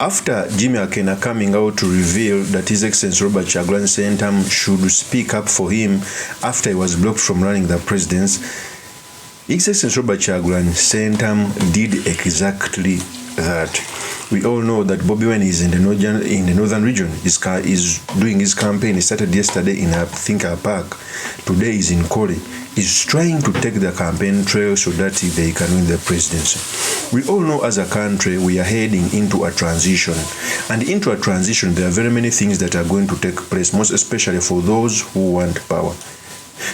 After Jimmy Akena coming out to reveal that His Excellency Robert Kyagulanyi Ssentamu should speak up for him after he was blocked from running the presidency, His Excellency Robert Kyagulanyi Ssentamu did exactly that. We all know that Bobi Wine is in the northern region. Is doing his campaign. He started yesterday in Thinker Park. Today is in Kore. Is trying to take the campaign trail so that they can win the presidency. We all know as a country we are heading into a transition. And into a transition there are very many things that are going to take place, most especially for those who want power.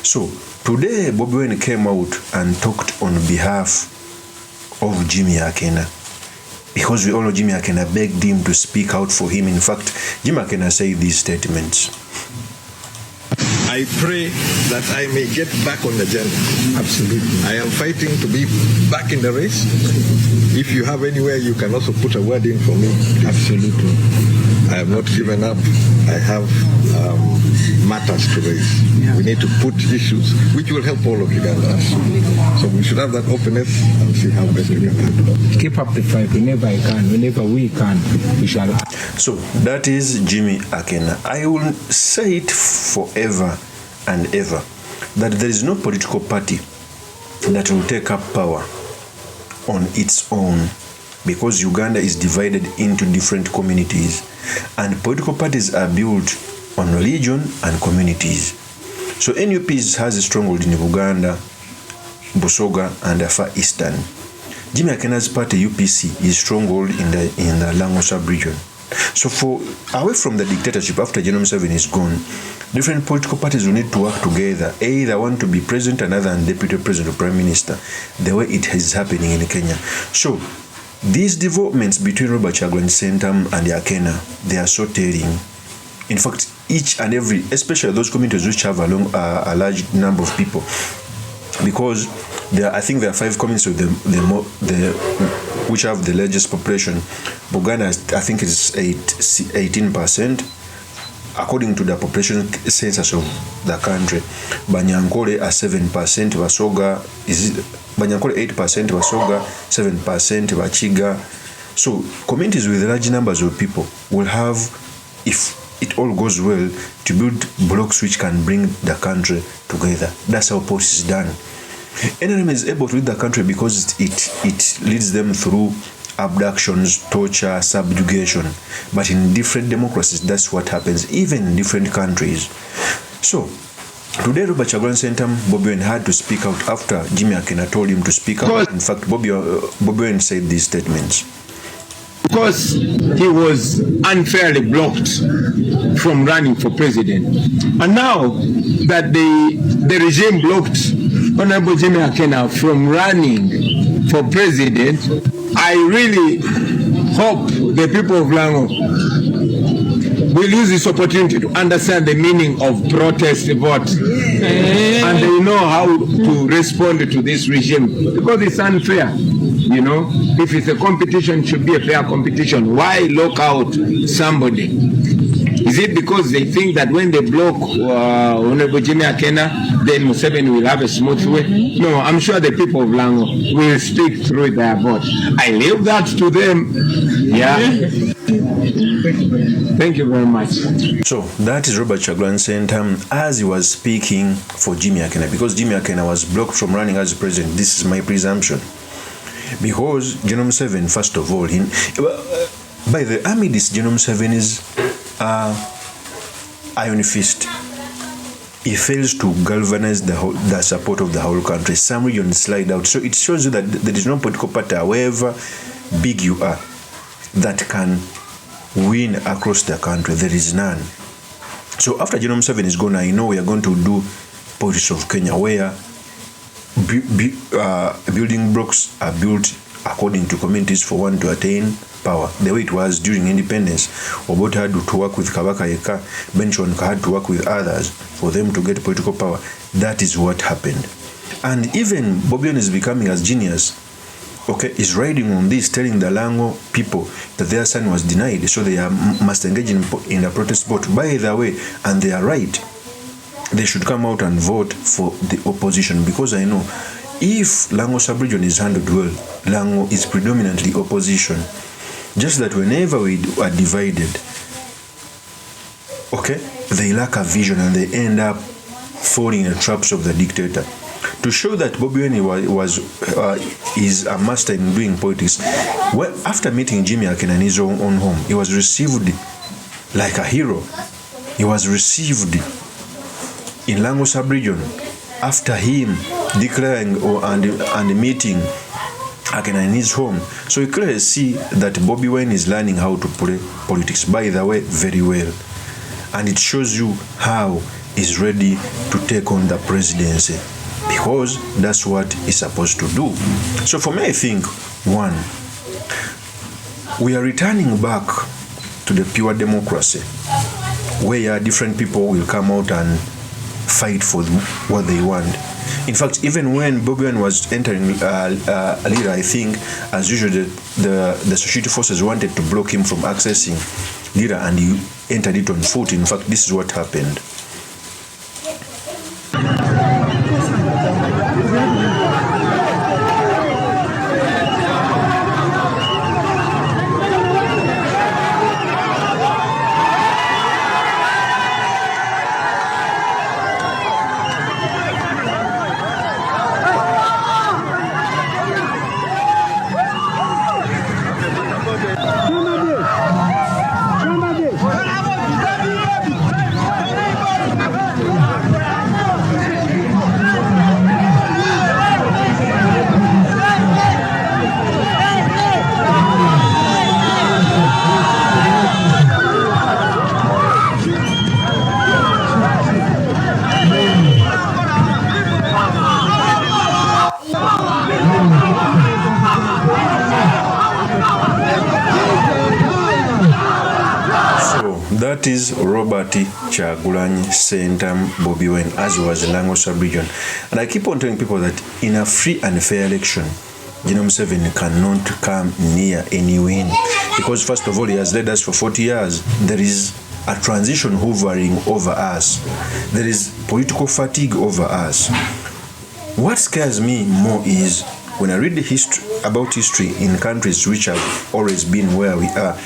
So today Bobi Wine came out and talked on behalf of Jimmy Akena. Because we all know Jimmy Akena begged him to speak out for him. In fact, Jimmy Akena said these statements. I pray that I may get back on the journey. Absolutely. I am fighting to be back in the race. If you have anywhere, you can also put a word in for me. Absolutely. I have not given up. I have matters to raise. Yeah. We need to put issues which will help all of Uganda. So we should have that openness and see how best we can handle it. Keep up the fight whenever I can, whenever we can, we shall. So that is Jimmy Akena. I will say it forever and ever that there is no political party that will take up power on its own, because Uganda is divided into different communities and political parties are built on religion and communities. So NUP has a stronghold in Uganda, Busoga and the Far Eastern. Jimmy Akena's party UPC is stronghold in the Lango sub-region. So for away from the dictatorship after General MUSEVENI is gone, different political parties will need to work together. Either one to be president, another and deputy president or prime minister, the way it is happening in Kenya. So these developments between Robert Kyagulanyi Ssentamu and Akena, they are so telling. In fact, each and every, especially those communities which have a large number of people, because I think there are 5 communities which have the largest population. Buganda, I think it is 18%, according to the population census of the country. Banyankole are 7%, Basoga is Banyankole 8%, Basoga 7%, Bachiga. So communities with large numbers of people will have, if it all goes well, to build blocks which can bring the country together. That's how policy is done. NRM is able to lead the country because it leads them through abductions, torture, subjugation. But in different democracies, that's what happens, even in different countries. So today, Robert Kyagulanyi Ssentamu, Bobi Wine had to speak out after Jimmy Akena told him to speak out. In fact, Bobi Wine said these statements. Because he was unfairly blocked from running for president. And now that the regime blocked Honorable Jimmy Akena from running for president, I really hope the people of Lango will use this opportunity to understand the meaning of protest vote. And they know how to respond to this regime, because it's unfair. You know, if it's a competition, it should be a fair competition. Why lock out somebody? Is it because they think that when they block Honorable Jimmy Akena, then Museveni will have a smooth way? No, I'm sure the people of Lango will speak through their vote. I leave that to them. Yeah. Thank you very much. So that is Robert Kyagulanyi Ssentamu as he was speaking for Jimmy Akena, because Jimmy Akena was blocked from running as president. This is my presumption. Because General Museveni, first of all, by the army, this General Museveni's iron fist, he fails to galvanize the support of the whole country. Some regions slide out. So it shows you that there is no political party, however big you are, that can win across the country. There is none. So after General Museveni is gone, I know we are going to do politics of Kenya, where building blocks are built according to communities for one to attain power. The way it was during independence, Obote had to work with Kabaka Yeka, Benchon had to work with others for them to get political power. That is what happened. And even Bobi Wine is becoming as genius. Okay, is riding on this, telling the Lango people that their son was denied, so they must engage in a protest vote. By the way, and they are right, they should come out and vote for the opposition, because I know if Lango sub-region is handled well, Lango is predominantly opposition. Just that whenever we are divided, okay, they lack a vision and they end up falling in the traps of the dictator. To show that Bobi Wine is a master in doing politics, well, after meeting Jimmy Akena in his own home, he was received like a hero. He was received in Lango sub-region after him declaring and meeting Akena in his home. So you clearly see that Bobi Wine is learning how to play politics, by the way, very well. And it shows you how he's ready to take on the presidency, because that's what he's supposed to do. So for me, I think, one, we are returning back to the pure democracy, where different people will come out and fight for what they want. In fact, even when Bobi Wine was entering leader, I think, as usual, the security forces wanted to block him from accessing leader, and he entered it on foot. In fact, this is what happened. That is Robert Kyagulanyi Sentam Bobi Wine, as he was in Lango sub-region. And I keep on telling people that in a free and fair election, MUSEVENI cannot come near any win. Because first of all, he has led us for 40 years. There is a transition hovering over us. There is political fatigue over us. What scares me more is when I read the history in countries which have always been where we are,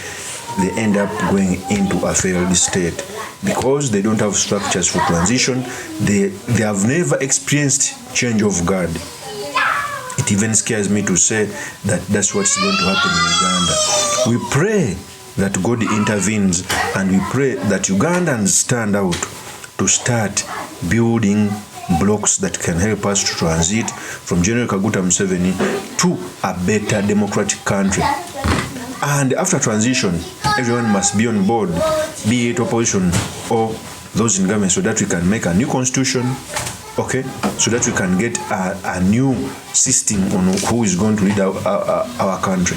they end up going into a failed state because they don't have structures for transition. They have never experienced change of guard. It even scares me to say that that's what's going to happen in Uganda. We pray that God intervenes, and we pray that Ugandans stand out to start building blocks that can help us to transit from General Kaguta Museveni to a better democratic country. And after transition, everyone must be on board, be it opposition or those in government, so that we can make a new constitution, okay, so that we can get a new system on who is going to lead our country.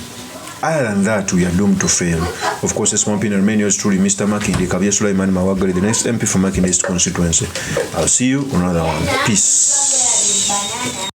Other than that, we are doomed to fail. Of course, a small opinion remains yours truly, Mr. Makinde, Kabia Sulaiman Mawagari, the next MP for Makinde East constituency. I'll see you on another one. Peace.